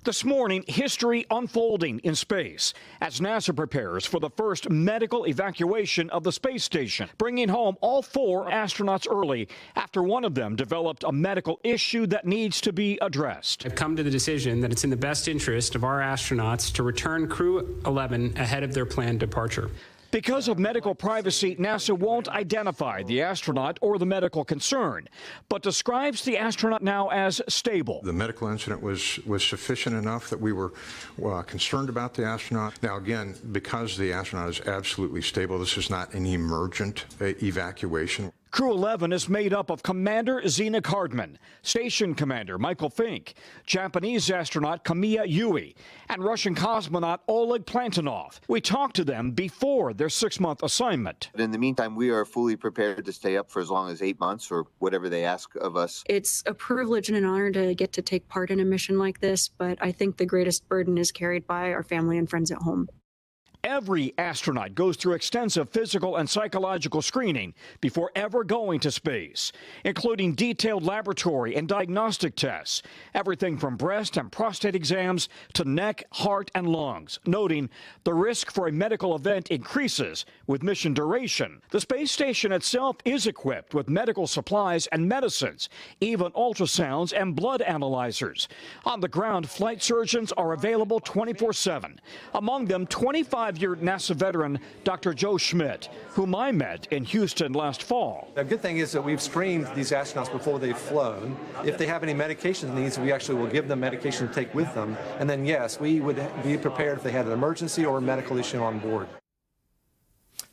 This morning, history unfolding in space as NASA prepares for the first medical evacuation of the space station, bringing home all 4 astronauts early after one of them developed a medical issue that needs to be addressed. I've come to the decision that it's in the best interest of our astronauts to return Crew 11 ahead of their planned departure. Because of medical privacy, NASA won't identify the astronaut or the medical concern, but describes the astronaut now as stable. The medical incident was sufficient enough that we were concerned about the astronaut. Now, again, because the astronaut is absolutely stable, this is not an emergent evacuation. Crew 11 is made up of Commander Zena Cardman, Station Commander Michael Fink, Japanese astronaut Kamiya Yui, and Russian cosmonaut Oleg Plantinov. We talked to them before their 6-month assignment. In the meantime, we are fully prepared to stay up for as long as 8 months or whatever they ask of us. It's a privilege and an honor to get to take part in a mission like this, but I think the greatest burden is carried by our family and friends at home. Every astronaut goes through extensive physical and psychological screening before ever going to space, including detailed laboratory and diagnostic tests, everything from breast and prostate exams to neck, heart, and lungs, noting the risk for a medical event increases with mission duration. The space station itself is equipped with medical supplies and medicines, even ultrasounds and blood analyzers. On the ground, flight surgeons are available 24/7, among them 25-year NASA veteran Dr. Joe Schmidt, whom I met in Houston last fall. The good thing is that we've screened these astronauts before they've flown. If they have any medication needs, we actually will give them medication to take with them. And then, yes, we would be prepared if they had an emergency or a medical issue on board.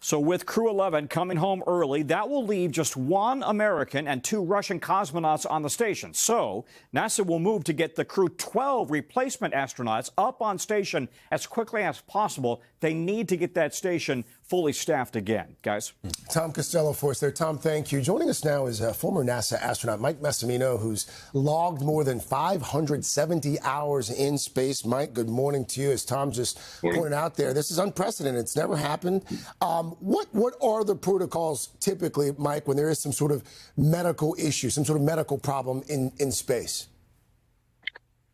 So with Crew 11 coming home early, that will leave just 1 American and 2 Russian cosmonauts on the station. So NASA will move to get the Crew 12 replacement astronauts up on station as quickly as possible. They need to get that station fully staffed again. Guys? Tom Costello for us there. Tom, thank you. Joining us now is former NASA astronaut Mike Massimino, who's logged more than 570 hours in space. Mike, good morning to you. As Tom just pointed out there, this is unprecedented. It's never happened. What are the protocols typically, Mike, when there is some sort of medical issue, some sort of medical problem in space?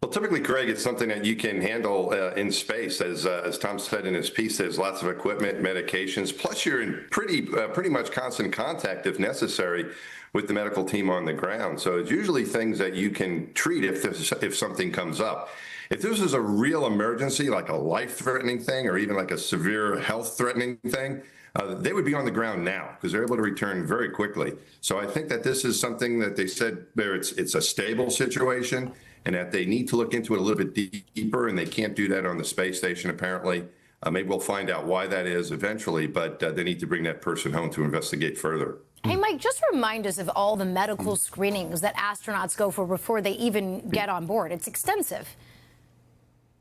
Well, typically, Greg, it's something that you can handle in space. As Tom said in his piece, there's lots of equipment, medications, plus you're in pretty much constant contact, if necessary, with the medical team on the ground. So it's usually things that you can treat if something comes up. If this is a real emergency, like a life-threatening thing or even like a severe health-threatening thing, they would be on the ground now because they're able to return very quickly. So I think that this is something that they said it's a stable situation and that they need to look into it a little bit deeper, and they can't do that on the space station, apparently. Maybe we'll find out why that is eventually, but they need to bring that person home to investigate further. Hey, Mike, just remind us of all the medical screenings that astronauts go for before they even get on board. It's extensive.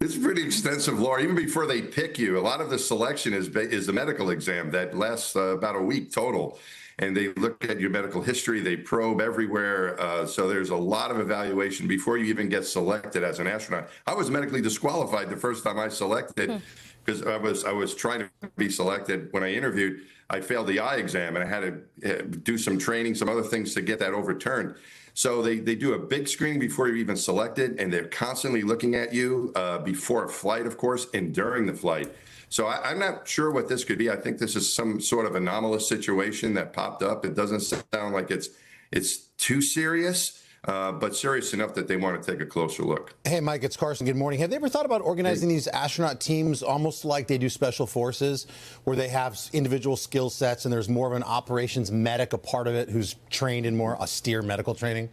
It's pretty extensive, Laura. Even before they pick you, a lot of the selection is the medical exam that lasts about a week total. And they look at your medical history, they probe everywhere. So there's a lot of evaluation before you even get selected as an astronaut. I was medically disqualified the first time I selected because I was trying to be selected. When I interviewed, I failed the eye exam and I had to do some training, some other things to get that overturned. So they do a big screening before you're even selected, and they're constantly looking at you before a flight, of course, and during the flight. So I'm not sure what this could be. I think this is some sort of anomalous situation that popped up. It doesn't sound like it's too serious, but serious enough that they want to take a closer look. Hey, Mike, it's Carson. Good morning. Have they ever thought about organizing these astronaut teams almost like they do special forces, where they have individual skill sets and there's more of an operations medic, a part of it, who's trained in more austere medical training?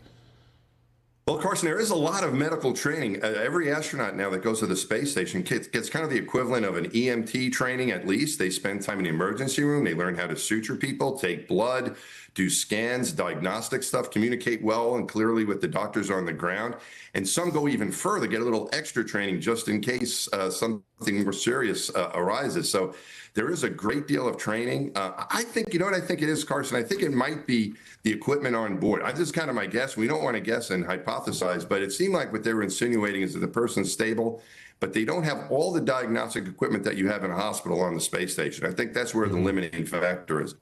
Well, Carson, there is a lot of medical training. Every astronaut now that goes to the space station gets kind of the equivalent of an EMT training, at least. They spend time in the emergency room. They learn how to suture people, take blood, do scans, diagnostic stuff, communicate well and clearly with the doctors on the ground. And some go even further, get a little extra training just in case something more serious arises. So there is a great deal of training. I think, you know what I think it is, Carson? I think it might be the equipment on board. This is kind of my guess. We don't want to guess and hypothesize, but it seemed like what they were insinuating is that the person's stable, but they don't have all the diagnostic equipment that you have in a hospital on the space station. I think that's where the limiting factor is.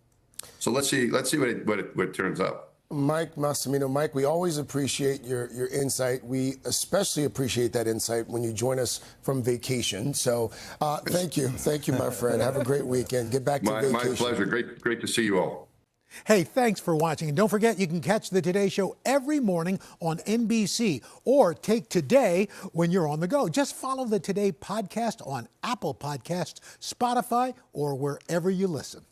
So let's see what it turns up. Mike Massimino. Mike, we always appreciate your insight. We especially appreciate that insight when you join us from vacation. So thank you. Thank you, my friend. Have a great weekend. Get back to vacation. My pleasure. Great to see you all. Hey, thanks for watching. And don't forget, you can catch the Today Show every morning on NBC or take Today when you're on the go. Just follow the Today podcast on Apple Podcasts, Spotify, or wherever you listen.